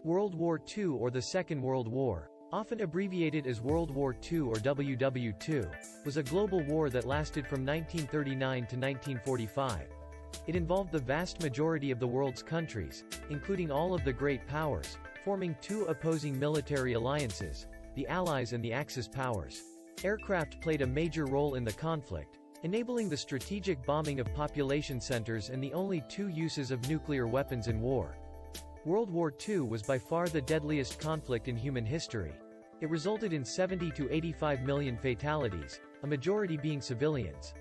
World War II or the Second World War, often abbreviated as World War II or WWII, was a global war that lasted from 1939 to 1945. It involved the vast majority of the world's countries, including all of the great powers, forming two opposing military alliances, the Allies and the Axis powers. Aircraft played a major role in the conflict, enabling the strategic bombing of population centers and the only two uses of nuclear weapons in war. World War II was by far the deadliest conflict in human history. It resulted in 70 to 85 million fatalities, a majority being civilians.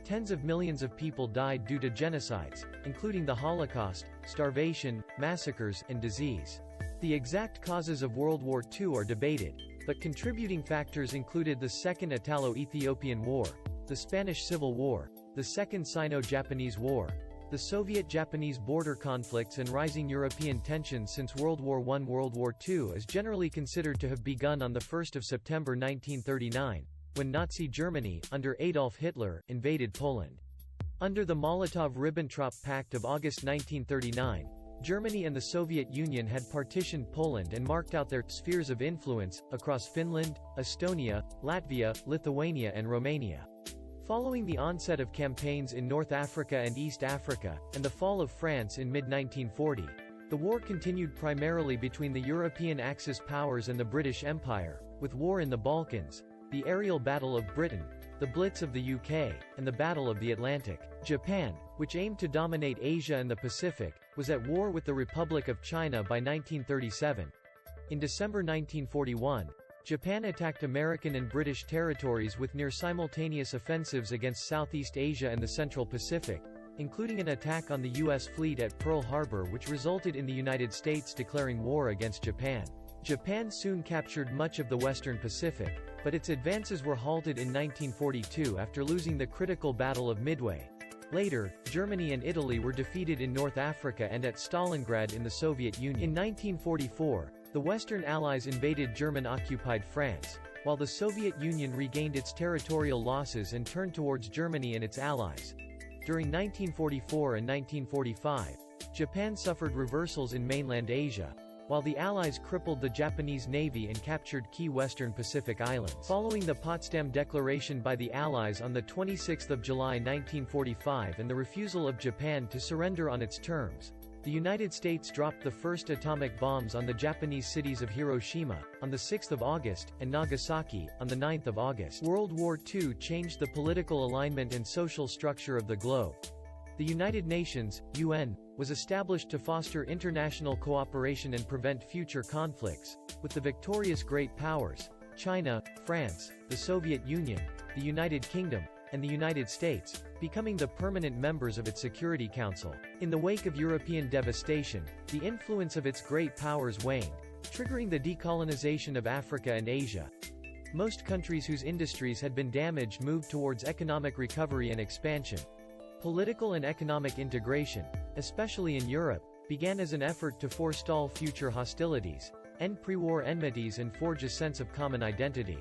Tens of millions of people died due to genocides, including the Holocaust, starvation, massacres, and disease. The exact causes of World War II are debated, but contributing factors included the Second Italo-Ethiopian War, the Spanish Civil War, the Second Sino-Japanese War, the Soviet-Japanese border conflicts and rising European tensions since World War I. World War II is generally considered to have begun on 1 September 1939, when Nazi Germany, under Adolf Hitler, invaded Poland. Under the Molotov-Ribbentrop Pact of August 1939, Germany and the Soviet Union had partitioned Poland and marked out their spheres of influence across Finland, Estonia, Latvia, Lithuania and Romania. Following the onset of campaigns in North Africa and East Africa, and the fall of France in mid-1940, the war continued primarily between the European Axis powers and the British Empire, with war in the Balkans, the aerial battle of Britain, the Blitz of the UK, and the Battle of the Atlantic. Japan, which aimed to dominate Asia and the Pacific, was at war with the Republic of China by 1937. In December 1941, Japan attacked American and British territories with near-simultaneous offensives against Southeast Asia and the Central Pacific, including an attack on the U.S. fleet at Pearl Harbor which resulted in the United States declaring war against Japan. Japan soon captured much of the Western Pacific, but its advances were halted in 1942 after losing the critical Battle of Midway. Later, Germany and Italy were defeated in North Africa and at Stalingrad in the Soviet Union. In 1944, the Western Allies invaded German-occupied France, while the Soviet Union regained its territorial losses and turned towards Germany and its allies. During 1944 and 1945, Japan suffered reversals in mainland Asia, while the Allies crippled the Japanese Navy and captured key Western Pacific islands. Following the Potsdam Declaration by the Allies on 26 July 1945 and the refusal of Japan to surrender on its terms, the United States dropped the first atomic bombs on the Japanese cities of Hiroshima, on 6 August, and Nagasaki, on 9 August. World War II changed the political alignment and social structure of the globe. The United Nations, UN, was established to foster international cooperation and prevent future conflicts, with the victorious great powers, China, France, the Soviet Union, the United Kingdom, and the United States, becoming the permanent members of its Security Council. In the wake of European devastation, the influence of its great powers waned, triggering the decolonization of Africa and Asia. Most countries whose industries had been damaged moved towards economic recovery and expansion. Political and economic integration, especially in Europe, began as an effort to forestall future hostilities, end pre-war enmities and forge a sense of common identity.